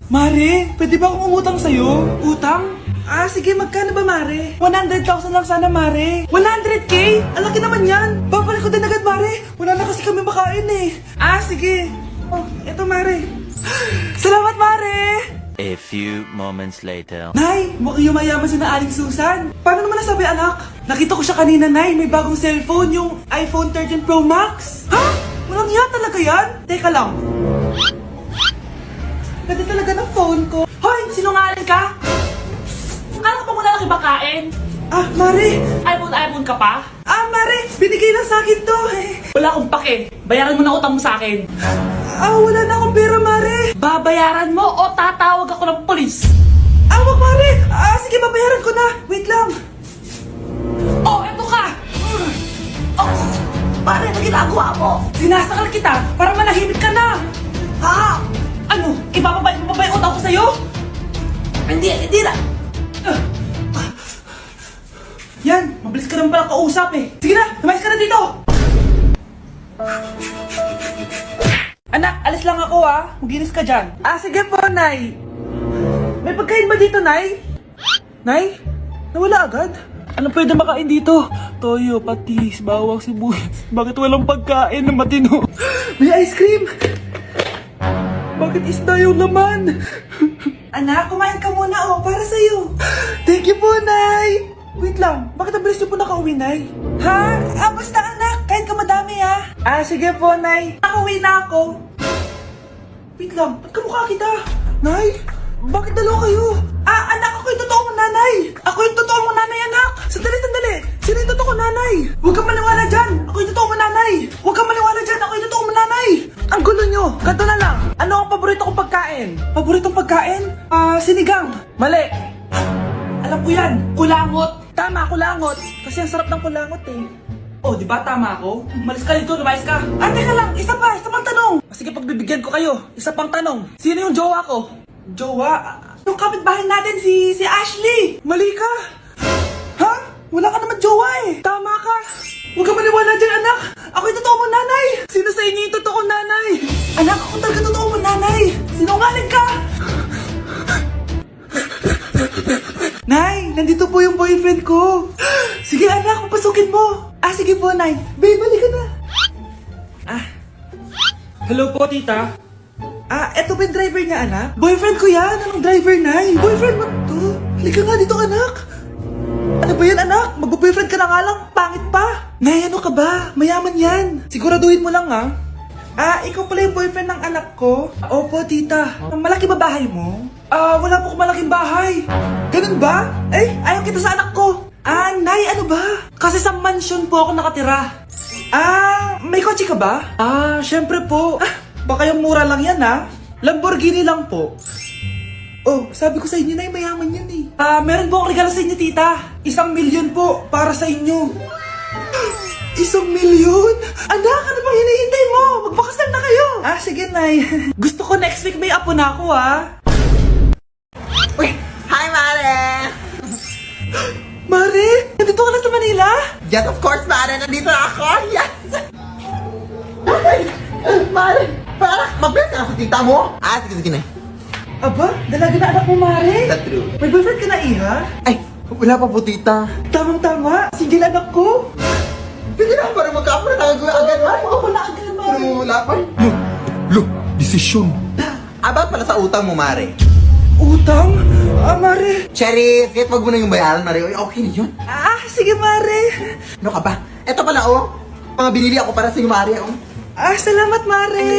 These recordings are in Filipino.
Mare, pwede ba akong umutang sa'yo? Utang? Sige, magkano ba, Mare? 100,000 lang sana, Mare. 100K? Ang laki naman yan. Babalik ko din agad, Mare. Wala na kasi kami makain eh. Sige. Oh, eto, Mare. Salamat, Mare! A few moments later. Nay, mukhang yumayaman si na Aling Susan. Paano naman nasabi, anak? Nakita ko siya kanina, Nay. May bagong cellphone, yung iPhone 13 Pro Max. Ha? Walang iya talaga yan? Teka lang. Ganda talaga ng phone ko. Hoy, sinungaling ka? Kala ko ba wala nang ibakain? Mare. iPhone ka pa? Mare, binigay lang sa akin to. Wala akong pake. Bayaran mo na utang mo sa akin. Wala na akong pera, Mare. Babayaran mo o tatawag ako ng polis? Wag, Mare. Sige, babayaran ko na. Wait lang. Oh, eto ka! Oh, pare, ano ginagawa mo? Sinasakal kita para manahimik ka na. Ano? Ibababay yung utang ko sa'yo? Hindi na. Yan, mabilis ka naman pala kausap eh. Sige na, lumayas ka na dito. Anak, alis lang ako Maginis ka dyan. Sige po, Nay. May pagkain ba dito, Nay? Nay? Nawala agad? Anong pwede makain dito? Toyo, patis, bawang, sibuyas. Bakit walang pagkain na matino? May ice cream! Bakit isda yung laman? Anak, kumain ka muna para sa'yo. Thank you po, Nay! Wait lang, bakit ang bilis niyo po nakauwi, Nay? Basta anak, kain ka madami sige po, Nay. Nakauwi na ako. Wait lang, ba't kamukha kita? Nay, bakit dalawa kayo? Anak, ako yung totoo mong nanay. Ako yung totoo mong nanay, anak. Sandali. Sino yung totoo nanay? Huwag kang maniwala dyan. Ako yung totoo mong nanay. Huwag kang maniwala dyan. Ako yung totoo mong nanay. Ang gulo nyo. Ganto na lang. Ano ang paborito kong pagkain? Paboritong pagkain? Sinigang. Mali. Alam ko yan. Kulangot. Tama, kulangot. Kasi ang sarap ng kulangot eh. Oh, di ba tama ako? Malis ka dito, lumayas ka. Teka lang. Isa pang tanong. Sige, pagbibigyan ko kayo. Isa pang tanong. Sino yung jowa ko? Jowa? Yung kapitbahay natin, si Ashley. Mali ka. Wala ka naman jowa eh. Tama ka. Huwag ka maniwala dyan, anak. Ako yung totoo mong nanay. Sino sa inyo yung totoo nanay? Anak, ako talaga totoo mong nanay. Sinungaling ka. Nay, nandito po yung boyfriend ko. Sige, anak, papasukin mo. Sige po, Nay. Babe, balik ka na. Hello po, tita. Eto ba yung driver niya, anak? Boyfriend ko yan. Anong driver, Nay? Boyfriend mo to? Halika nga dito, anak. Ano ba yan, anak? Magbo-boyfriend ka na nga lang. Pangit pa. Nay, ano ka ba? Mayaman yan. Siguraduhin mo lang, ikaw pala yung boyfriend ng anak ko? Opo, tita. Malaki ba bahay mo? Wala po akong malaking bahay. Ganun ba? Ayaw kita sa anak ko. Nay, ano ba? Kasi sa mansion po ako nakatira. May kotse ka ba? Syempre po. Baka yung mura lang yan, Lamborghini lang po. Oh, sabi ko sa inyo na mayaman yan eh. Meron po akong regalo sa inyo, tita. 1,000,000 po para sa inyo. 1,000,000? Anak, ano bang hinihintay mo? Magpakasal na kayo. Sige, Nay. Gusto ko next week may apo na ako, Uy! Hi, Mare! Mare, nandito ka na sa Manila? Yes, of course, Mare! Nandito na ako! Yes! Mare! Para, mabilis ka na sa tita mo! Sige na. Aba, dalaga na anak mo, Mare. That's true. May boyfriend ka na, Iha? Ay, wala pa po, tita. Tamang-tama, single anak ko. Sige na, para magka-apra tayo agad, Mare. Ako na agad, Mare. Pero wala pa. Desisyon. About pala sa utang mo, Mare. Utang? Mare. Cherry, kahit wag mo na yung bayaran, Mare. Okay na yun. Sige, Mare. Ano ka ba? Eto pala, mga binili ako para sa iyo, Mare, Salamat, Mare.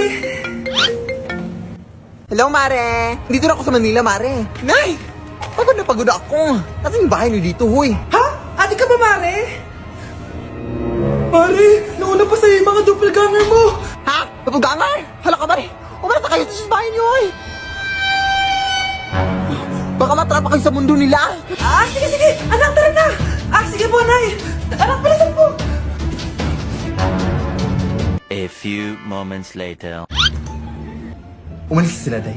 Hello, Mare! Dito na ako sa Manila, Mare. Nay! Pagod na pagod ako. Kasi yung bahay niyo dito, huy. Ate ka ba, Mare? Mare, nauna pa sa'yo yung mga doppelganger mo. Napugangar? Hala ka, Mare! Umalas na kayo sa bahay niyo, huy. Baka matrapa kayo sa mundo nila. Sige. Anak, tara na. Sige po, Nay. Anak, palasan po. A few moments later. Umalis sila, Day.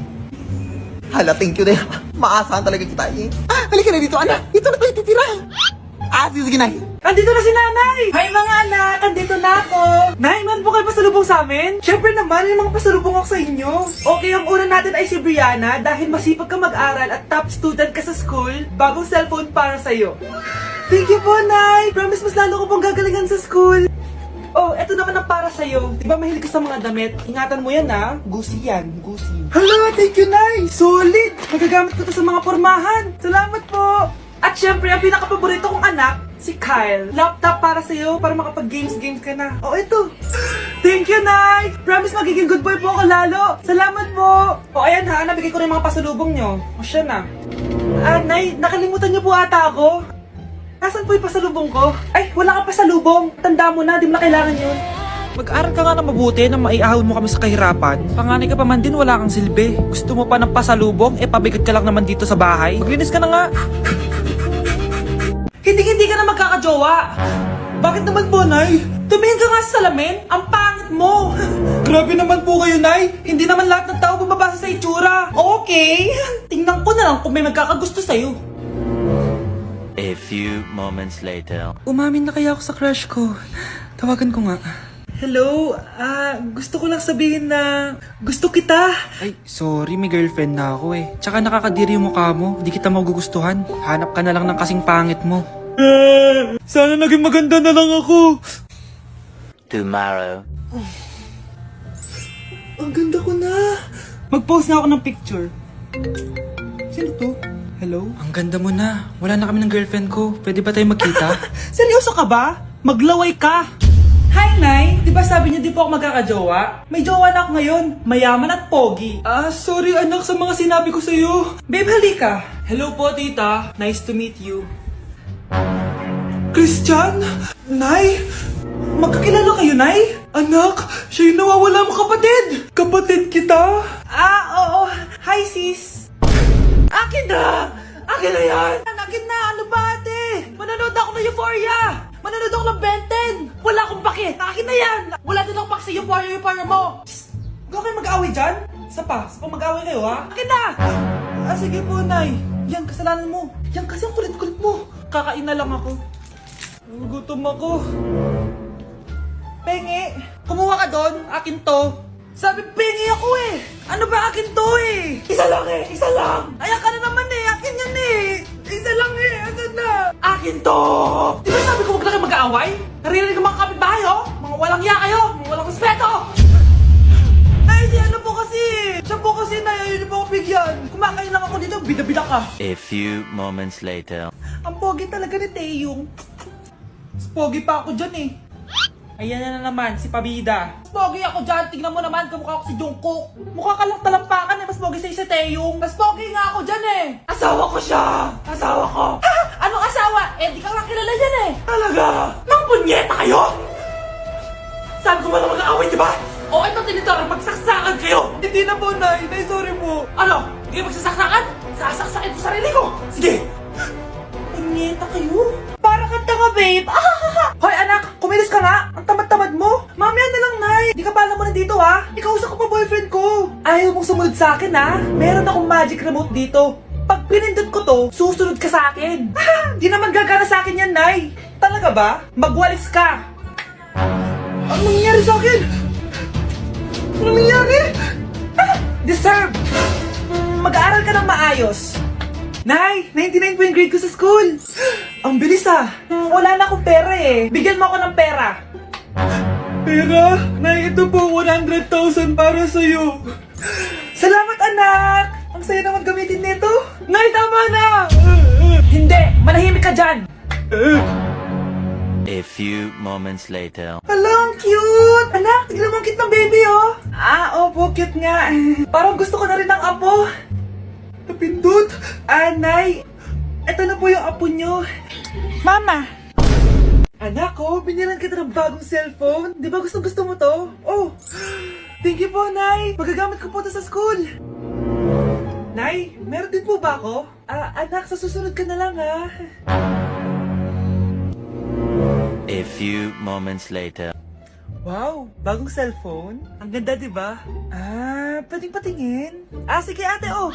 Hala, thank you, Day. Maasahan talaga kita, eh. Halika na dito, anak. Dito na tayo titira. Sige, Nay. Andito na si Nanay! Hi mga anak! Andito na ako! Nay, meron po kayo pasalubong sa amin? Siyempre naman, may mga pasalubong ako sa inyo. Okay, ang una natin ay si Brianna dahil masipag ka mag-aral at top student ka sa school. Bagong cellphone para sa'yo. Thank you po, Nay! Promise mas lalo ko pong gagalingan sa school. Oh, eto naman ang para sa'yo. Di ba mahilig ka sa mga damit? Ingatan mo yan, ha? Gusi yan, gusi. Hala, thank you, Nay! Solid! Magagamit ko to sa mga pormahan. Salamat po! At syempre, ang pinakapaborito kong anak, si Kyle. Laptop para sa'yo, para makapag-games ka na. Oh, ito. Thank you, Nay! Promise magiging good boy po ako lalo. Salamat po! O, ayan ha, nabigay ko na yung mga pasalubong nyo. O, siya na. Nay, nakalimutan niyo po ata ako. Nasaan po yung pasalubong ko? Ay, wala kang pasalubong. Tanda mo na, di mo na kailangan yun. Mag-aral ka nga na mabuti na maiahon mo kami sa kahirapan. Panganay ka pa man din, wala kang silbi. Gusto mo pa ng pasalubong? Pabigat ka lang naman dito sa bahay. Maglinis ka na nga. Hindi ka na magkakajowa. Bakit naman po, Nay? Tumingin ka nga sa salamin. Ang pangit mo. Grabe naman po kayo, Nay. Hindi naman lahat ng tao bumabasa sa itsura. Okay. Tingnan ko na lang kung may magkakagusto sa'yo. A few moments later. Umamin na kaya ako sa crush ko. Tawagan ko nga. Hello, gusto ko lang sabihin na gusto kita. Ay, sorry, may girlfriend na ako eh. Tsaka nakakadiri yung mukha mo, di kita magugustuhan. Hanap ka na lang ng kasing pangit mo. Sana naging maganda na lang ako. Tomorrow. Ang ganda ko na. Mag-post na ako ng picture. Sino to? Hello? Ang ganda mo na. Wala na kami ng girlfriend ko. Pwede ba tayo magkita? Seryoso ka ba? Maglaway ka. Hi, Nay! Di ba sabi niyo di po ako magkakajowa? May jowa na ako ngayon. Mayaman at pogi. Sorry anak sa mga sinabi ko sa'yo. Babe, halika. Hello po, tita. Nice to meet you. Christian? Nay? Magkakilala kayo, Nay? Anak, siya yung nawawala mo kapatid. Kapatid kita? Oo. Hi, sis. Akin na! Akin na yan! Akin na! Ano ba, ate? Manonood ako ng Euphoria! Manonood ako ng Ben 10! Wala akong pake! Akin na yan! Wala din akong pake sa Euphoria mo! Psst! Huwag kayo mag-away dyan? Isa pa mag-away kayo, ha? Akin na! Sige po, Nay. Yan, kasalanan mo. Yan kasi ang kulit-kulit mo. Kakain na lang ako. Gutom ako. Pengi! Kumuha ka doon. Akin to. Sabi, pengi ako eh! Ano ba akin to eh? Isa lang eh! Isa lang! Ayan ka na naman eh! Akin yan eh! Isa lang eh! Asan na? Akin to! Di ba sabi ko huwag lang kayo mag-aaway? Naririnig ang mga kapitbahay oh! Mga walang iya kayo! Mga walang respeto! Ay, si ano po kasi! Siya po kasi na yun po ako bigyan! Kumakain lang ako dito, bida-bida ka! A few moments later. Ang pogi talaga ni Taeyong. Mas pogi pa ako dyan eh. Ayan na naman, si Pabida. Mas pogi ako dyan, tignan mo naman, kamukha ako si Jungkook. Mukha ka lang talampakan eh, mas pogi sa'yo si Taeyong. Mas pogi nga ako dyan eh. Asawa ko siya! Asawa ko! Ha? Anong asawa? Di ka nga kilala yan eh. Talaga? Mga punyeta kayo? Sabi ko wala mag-aaway, di ba? O ito tinitarang magsaksakan kayo! Hindi na po, Nay. Nay, sorry po. Ano? Hindi kayo magsasaksakan? Sasaksakin ko sarili ko! Sige! Punyeta kayo? Para kang tanga, babe! Hoy, anak! Kumilos ka nga! Ang tamad-tamad mo! Mamaya na lang, Nay! Di ka pa alam mo nandito, ha? Ikausap ko pa boyfriend ko! Ayaw mong sumunod sa akin, ha? Meron akong magic remote dito. Pag pinindot ko to, susunod ka sa akin. Di naman gagana sa akin yan, Nay! Talaga ba? Magwalis ka! Ano nangyayari sa akin? Ano nangyayari? Deserve! Mag-aaral ka ng maayos. Nay, 99 po yung grade ko sa school. Ang bilis ah. Wala na akong pera eh. Bigyan mo ako ng pera. Pera? Nay, ito po 100,000 para sa'yo. Salamat anak. Ang saya naman gamitin nito. Nay, tama na. Hindi, manahimik ka dyan. A few moments later. Hala, ang cute! Anak, tignan mo ang cute ng baby, oh! Opo, cute nga. Parang gusto ko na rin ng apo. Napindot! Nay! Ito na po yung apo nyo. Mama! Anak, binilan kita ng bagong cellphone. Di ba gusto mo to? Oh! Thank you po, Nay! Magagamit ko po to sa school. Nay, meron din po ba ako? Anak, sa susunod ka na lang, ha? A few moments later. Wow, bagong cellphone? Ang ganda, di ba? Pwedeng patingin? Sige ate, oh!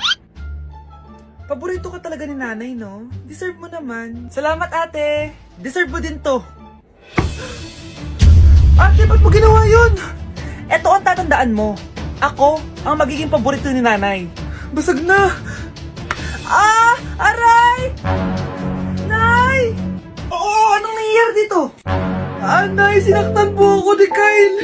paborito ka talaga ni nanay, no? Deserve mo naman. Salamat, ate. Deserve mo din to. Ate, ba't mo ginawa yun? Eto ang tatandaan mo. Ako ang magiging paborito ni nanay. Basag na. Ah! Aray! Nay! Oo, anong nangyayari dito? Nay, sinaktan po ako ni Kyle.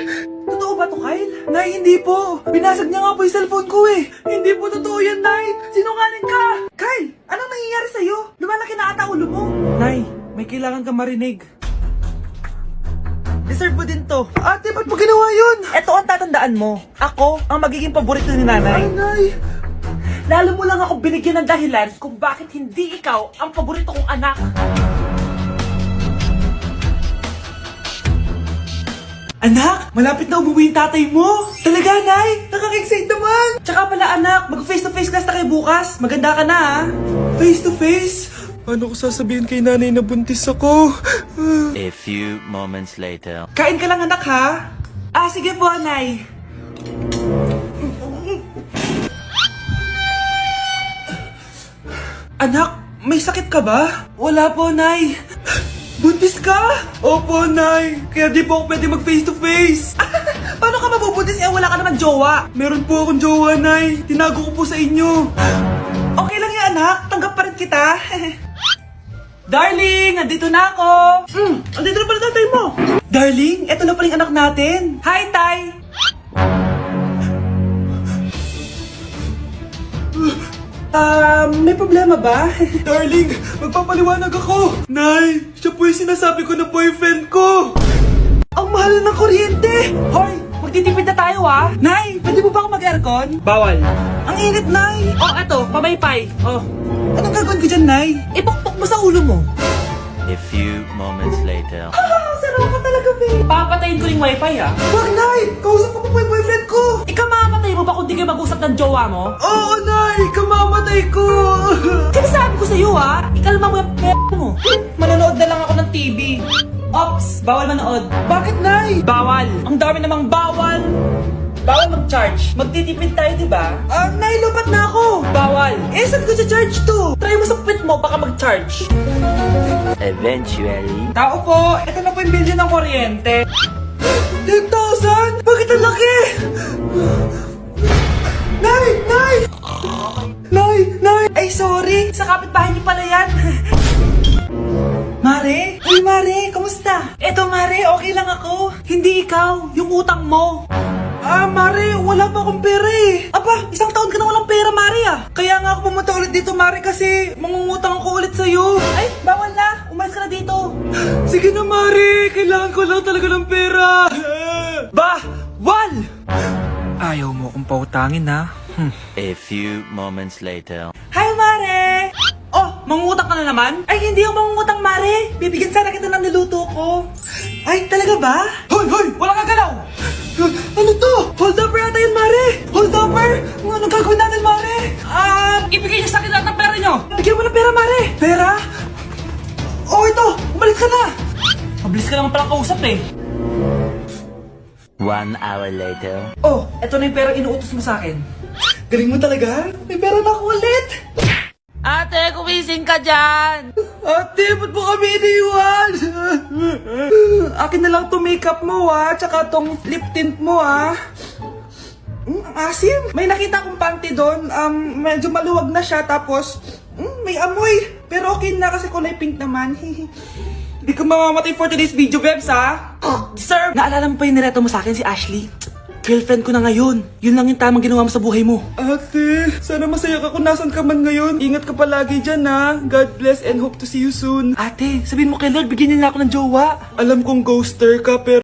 Totoo ba to, Kyle? Nay, hindi po. Binasag niya nga po yung cellphone ko eh. Hindi po totoo yan, Nay. Sinungaling ka. Kyle, anong nangyayari sa'yo? Lumalaki na ata ulo mo. Nay, may kailangan kang marinig. Deserve mo din to. Ate, ba't mo ginawa yun? Eto ang tatandaan mo. Ako ang magiging paborito ni nanay. Ay, Nay. Lalo mo lang ako binigyan ng dahilan kung bakit hindi ikaw ang paborito kong anak. Anak, malapit na umuwi yung tatay mo. Talaga, Nay? Nakaka-excite naman. Tsaka pala, anak, mag-face-to-face class na kayo bukas. Maganda ka na, ha? Face-to-face? Paano ko sasabihin kay nanay na buntis ako? A few moments later. Kain ka lang, anak, ha? Ah, sige po, Nay. Anak, may sakit ka ba? Wala po, Nay. Buntis ka? Opo, Nay. Kaya di po ako pwede mag face-to-face. Paano ka mabubuntis eh wala ka naman jowa? Meron po akong jowa, Nay. Tinago ko po sa inyo. Okay lang yan, anak. Tanggap pa rin kita. Darling, nandito na ako. Andito na pala tatay mo. Darling, eto na pala yung anak natin. Hi, Tay. May problema ba? Darling, magpapaliwanag ako. Nay, siya po yung sinasabi ko na boyfriend ko. Ang mahal ng kuryente. Hoy, magtitipid na tayo ah. Nay, pwede mo ba ako mag-aircon? Bawal. Ang init, Nay. Oh, eto, pamaypay. Oh. Anong gagawin ko dyan, Nay? Ipokpok mo sa ulo mo. A few moments later. Sarap ka talaga, babe. Papatayin ko yung wifi, ah. Wag, Nay! Kausap ko po yung boyfriend ko. Ikaw mamamatay mo ba kung di kayo mag-usap ng jowa mo? Oo, Nay! Kamamatay ko! Sinasabi ko sa'yo, ah. Ikalma mo yung mo. Manonood na lang ako ng TV. Ops! Bawal manood. Bakit, Nay? Bawal. Ang dami namang bawal. Bawal mag-charge. Magtitipid tayo, di ba? Nay, lupat na ako. Bawal. Eh, saan ko charge to? Try mo sa puwit mo, baka mag-charge. Eventually. Tao po, ito na po yung bilhin ng kuryente. 10,000? Bakit ang laki? Nay! Nay! Nay! Nay! Ay, sorry. Sa kapitbahay niyo pala yan. Mare? Uy, Mare, kamusta? Eto, Mare, okay lang ako. Hindi ikaw, yung utang mo. Mare, wala pa akong pera eh. Aba, isang taon ka na walang pera, Mare ah. Kaya nga ako pumunta ulit dito, Mare, kasi mangungutang ako ulit sa'yo. Ay, bawal na. Umalis ka na dito. Sige na, Mare. Kailangan ko lang talaga ng pera. Wal! Ayaw mo akong pautangin, ha? A few moments later. Hi, Mare! Oh, mangungutang ka na naman? Ay, hindi ako mangungutang, Mare. Bibigyan sana kita ng niluto ko. Ay, talaga ba? Hoy! Hoy! Wala kang galaw! Ano to? Hold upper ata yun, Mare! Hold upper? Anong gagawin natin, Mare? Ibigay niyo sa akin lahat ng pera niyo! Bigyan mo ng pera, Mare! Pera? Oh, ito! Umalis ka na! Mabilis ka naman palang kausap eh. 1 hour later. Oh, eto na yung pera inuutos mo sa akin. Galing mo talaga? May pera na ako ulit! Ate, kumising ka dyan! Ate, ba't mo kami iniwan? Akin na lang to makeup mo tsaka tong lip tint mo ang asim. May nakita akong panty doon, medyo maluwag na siya tapos may amoy. Pero okay na kasi kulay pink naman. Hindi ka mamamatay for today's video, Bebs, ha? Sir! Naalala mo pa yung nireto mo sa akin si Ashley? Girlfriend ko na ngayon. Yun lang yung tamang ginawa mo sa buhay mo. Ate, sana masaya ka kung nasan ka man ngayon. Ingat ka palagi dyan, ha? God bless and hope to see you soon. Ate, sabihin mo kay Lord, bigyan niya na ako ng jowa. Alam kong ghoster ka, pero